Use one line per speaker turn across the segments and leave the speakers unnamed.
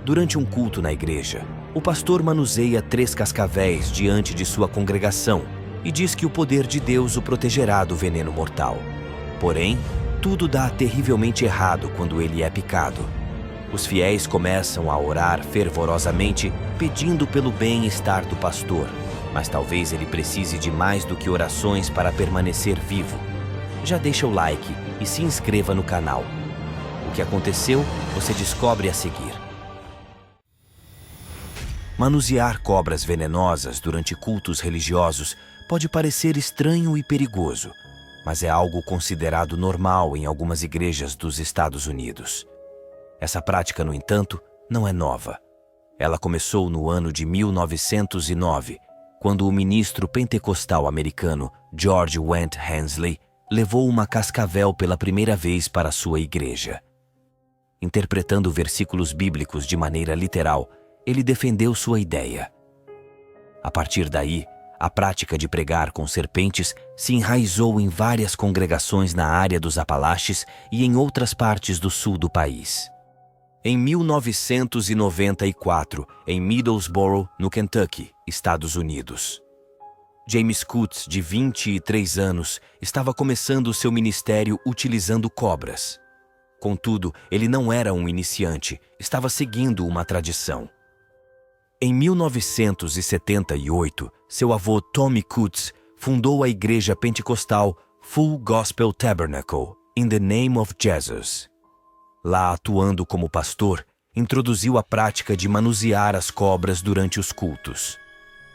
Durante um culto na igreja, o pastor manuseia 3 cascavéis diante de sua congregação e diz que o poder de Deus o protegerá do veneno mortal. Porém, tudo dá terrivelmente errado quando ele é picado. Os fiéis começam a orar fervorosamente, pedindo pelo bem-estar do pastor, mas talvez ele precise de mais do que orações para permanecer vivo. Já deixa o like e se inscreva no canal. O que aconteceu, você descobre a seguir. Manusear cobras venenosas durante cultos religiosos pode parecer estranho e perigoso, mas é algo considerado normal em algumas igrejas dos Estados Unidos. Essa prática, no entanto, não é nova. Ela começou no ano de 1909, quando o ministro pentecostal americano George Went Hensley levou uma cascavel pela primeira vez para sua igreja. Interpretando versículos bíblicos de maneira literal, ele defendeu sua ideia. A partir daí, a prática de pregar com serpentes se enraizou em várias congregações na área dos Apalaches e em outras partes do sul do país. Em 1994, em Middlesboro, no Kentucky, Estados Unidos, James Coates, de 23 anos, estava começando seu ministério utilizando cobras. Contudo, ele não era um iniciante, estava seguindo uma tradição. Em 1978, seu avô Tommy Coates fundou a igreja pentecostal Full Gospel Tabernacle, In the Name of Jesus. Lá, atuando como pastor, introduziu a prática de manusear as cobras durante os cultos.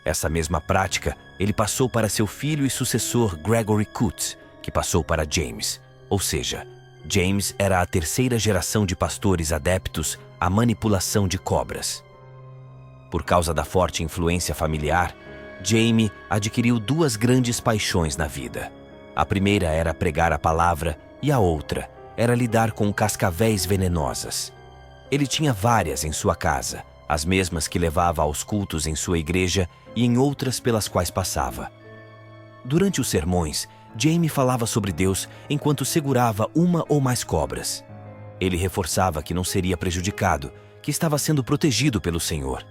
Essa mesma prática ele passou para seu filho e sucessor Gregory Coates, que passou para James. Ou seja, James era a 3ª geração de pastores adeptos à manipulação de cobras. Por causa da forte influência familiar, Jamie adquiriu 2 grandes paixões na vida. A primeira era pregar a palavra e a outra era lidar com cascavéis venenosas. Ele tinha várias em sua casa, as mesmas que levava aos cultos em sua igreja e em outras pelas quais passava. Durante os sermões, Jamie falava sobre Deus enquanto segurava uma ou mais cobras. Ele reforçava que não seria prejudicado, que estava sendo protegido pelo Senhor.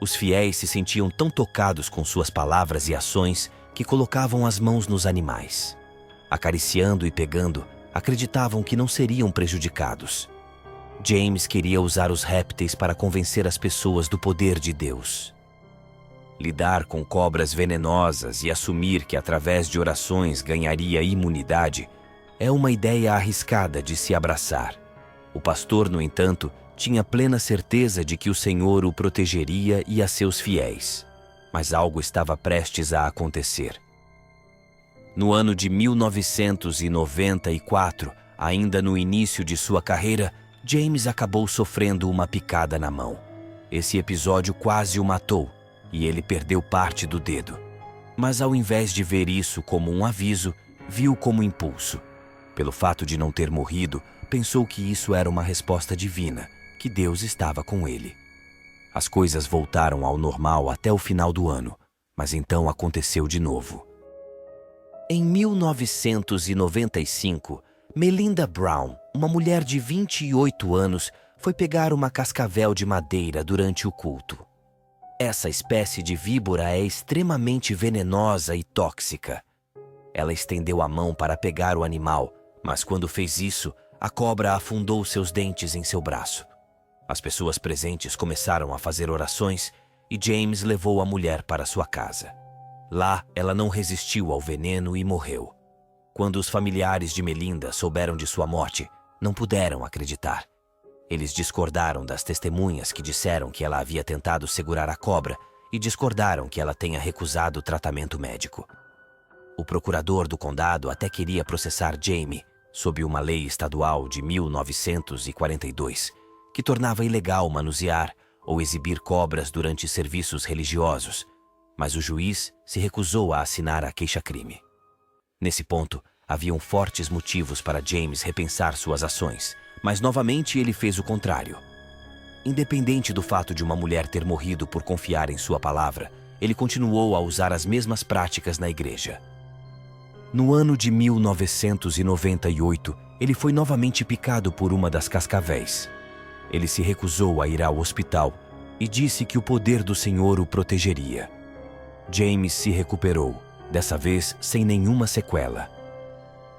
Os fiéis se sentiam tão tocados com suas palavras e ações que colocavam as mãos nos animais. Acariciando e pegando, acreditavam que não seriam prejudicados. James queria usar os répteis para convencer as pessoas do poder de Deus. Lidar com cobras venenosas e assumir que através de orações ganharia imunidade é uma ideia arriscada de se abraçar. O pastor, no entanto, tinha plena certeza de que o Senhor o protegeria e a seus fiéis. Mas algo estava prestes a acontecer. No ano de 1994, ainda no início de sua carreira, James acabou sofrendo uma picada na mão. Esse episódio quase o matou e ele perdeu parte do dedo. Mas ao invés de ver isso como um aviso, viu como impulso. Pelo fato de não ter morrido, pensou que isso era uma resposta divina, que Deus estava com ele. As coisas voltaram ao normal até o final do ano, mas então aconteceu de novo. Em 1995, Melinda Brown, uma mulher de 28 anos, foi pegar uma cascavel de madeira durante o culto. Essa espécie de víbora é extremamente venenosa e tóxica. Ela estendeu a mão para pegar o animal, mas quando fez isso, a cobra afundou seus dentes em seu braço. As pessoas presentes começaram a fazer orações e James levou a mulher para sua casa. Lá, ela não resistiu ao veneno e morreu. Quando os familiares de Melinda souberam de sua morte, não puderam acreditar. Eles discordaram das testemunhas que disseram que ela havia tentado segurar a cobra e discordaram que ela tenha recusado o tratamento médico. O procurador do condado até queria processar Jamie sob uma lei estadual de 1942, que tornava ilegal manusear ou exibir cobras durante serviços religiosos, mas o juiz se recusou a assinar a queixa-crime. Nesse ponto, haviam fortes motivos para James repensar suas ações, mas novamente ele fez o contrário. Independente do fato de uma mulher ter morrido por confiar em sua palavra, ele continuou a usar as mesmas práticas na igreja. No ano de 1998, ele foi novamente picado por uma das cascavéis. ele se recusou a ir ao hospital e disse que o poder do Senhor o protegeria. James se recuperou, dessa vez sem nenhuma sequela.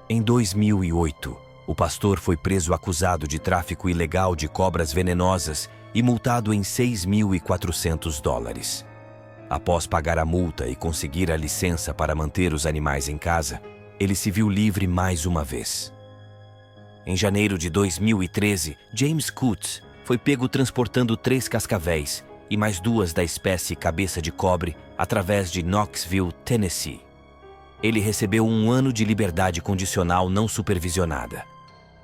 Em 2008, o pastor foi preso acusado de tráfico ilegal de cobras venenosas e multado em $6.400. Após pagar a multa e conseguir a licença para manter os animais em casa, ele se viu livre mais uma vez. Em janeiro de 2013, James Coates foi pego transportando 3 cascavéis e mais 2 da espécie cabeça de cobre através de Knoxville, Tennessee. Ele recebeu 1 ano de liberdade condicional não supervisionada.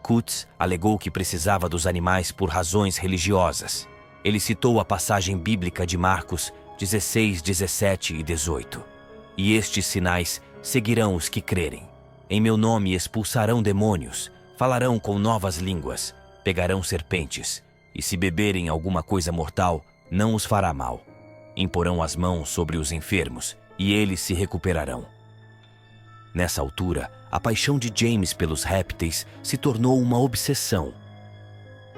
Coates alegou que precisava dos animais por razões religiosas. Ele citou a passagem bíblica de Marcos 16, 17 e 18. E estes sinais seguirão os que crerem. Em meu nome expulsarão demônios, falarão com novas línguas, pegarão serpentes, e se beberem alguma coisa mortal, não os fará mal. Imporão as mãos sobre os enfermos, e eles se recuperarão. Nessa altura, a paixão de James pelos répteis se tornou uma obsessão.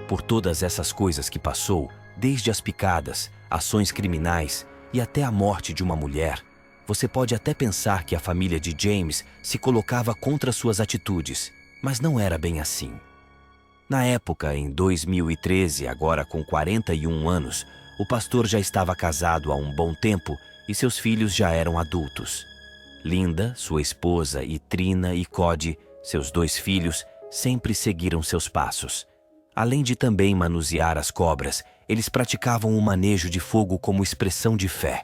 Por todas essas coisas que passou, desde as picadas, ações criminais e até a morte de uma mulher, você pode até pensar que a família de James se colocava contra suas atitudes, mas não era bem assim. Na época, em 2013, agora com 41 anos, o pastor já estava casado há um bom tempo e seus filhos já eram adultos. Linda, sua esposa, e Trina e Cody, seus 2 filhos, sempre seguiram seus passos. Além de também manusear as cobras, eles praticavam o manejo de fogo como expressão de fé.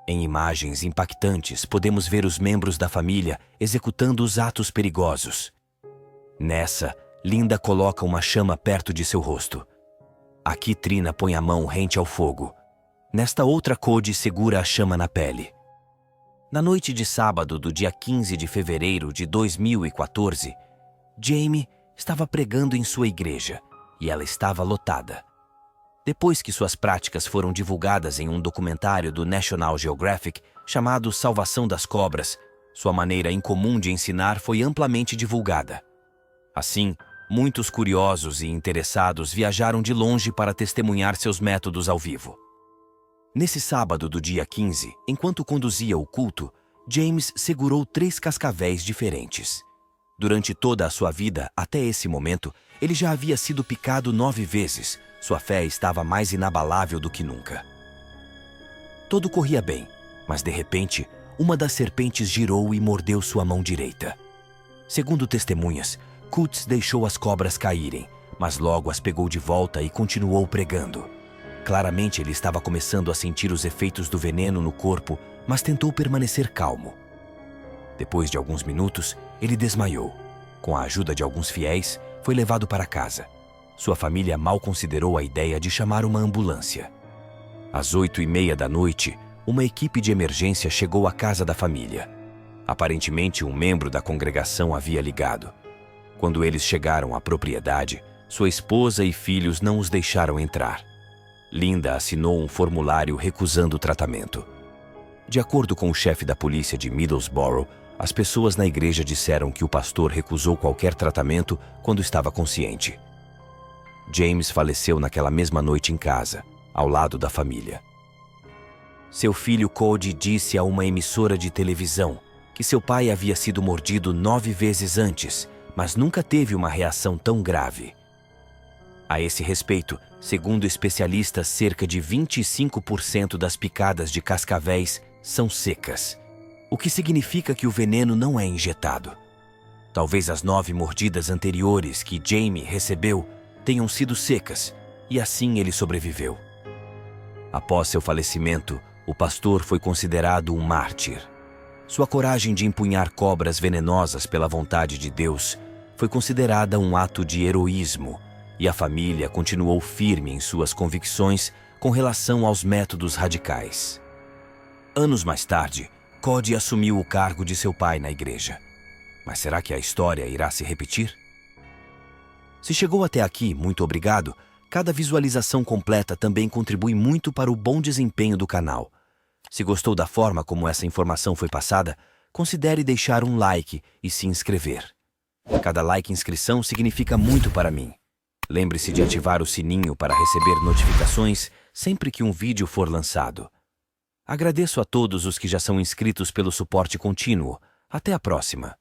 Em imagens impactantes, podemos ver os membros da família executando os atos perigosos. Nessa, Linda coloca uma chama perto de seu rosto. Aqui Trina põe a mão rente ao fogo. Nesta outra, Cody segura a chama na pele. Na noite de sábado do dia 15 de fevereiro de 2014, Jamie estava pregando em sua igreja e ela estava lotada. Depois que suas práticas foram divulgadas em um documentário do National Geographic chamado Salvação das Cobras, sua maneira incomum de ensinar foi amplamente divulgada. Assim, muitos curiosos e interessados viajaram de longe para testemunhar seus métodos ao vivo. Nesse sábado do dia 15, enquanto conduzia o culto, James segurou 3 cascavéis diferentes. Durante toda a sua vida, até esse momento, ele já havia sido picado 9 vezes. Sua fé estava mais inabalável do que nunca. Tudo corria bem, mas de repente, uma das serpentes girou e mordeu sua mão direita. Segundo testemunhas, Coates deixou as cobras caírem, mas logo as pegou de volta e continuou pregando. Claramente ele estava começando a sentir os efeitos do veneno no corpo, mas tentou permanecer calmo. Depois de alguns minutos, ele desmaiou. Com a ajuda de alguns fiéis, foi levado para casa. Sua família mal considerou a ideia de chamar uma ambulância. Às 8h30 da noite, uma equipe de emergência chegou à casa da família. Aparentemente, um membro da congregação havia ligado. Quando eles chegaram à propriedade, sua esposa e filhos não os deixaram entrar. Linda assinou um formulário recusando o tratamento. De acordo com o chefe da polícia de Middlesbrough, as pessoas na igreja disseram que o pastor recusou qualquer tratamento quando estava consciente. James faleceu naquela mesma noite em casa, ao lado da família. Seu filho Cody disse a uma emissora de televisão que seu pai havia sido mordido 9 vezes antes, mas nunca teve uma reação tão grave. A esse respeito, segundo especialistas, cerca de 25% das picadas de cascavéis são secas, o que significa que o veneno não é injetado. Talvez as 9 mordidas anteriores que Jamie recebeu tenham sido secas, e assim ele sobreviveu. Após seu falecimento, o pastor foi considerado um mártir. Sua coragem de empunhar cobras venenosas pela vontade de Deus foi considerada um ato de heroísmo, e a família continuou firme em suas convicções com relação aos métodos radicais. Anos mais tarde, Cody assumiu o cargo de seu pai na igreja. Mas será que a história irá se repetir? Se chegou até aqui, muito obrigado. Cada visualização completa também contribui muito para o bom desempenho do canal. Se gostou da forma como essa informação foi passada, considere deixar um like e se inscrever. Cada like e inscrição significa muito para mim. Lembre-se de ativar o sininho para receber notificações sempre que um vídeo for lançado. Agradeço a todos os que já são inscritos pelo suporte contínuo. Até a próxima!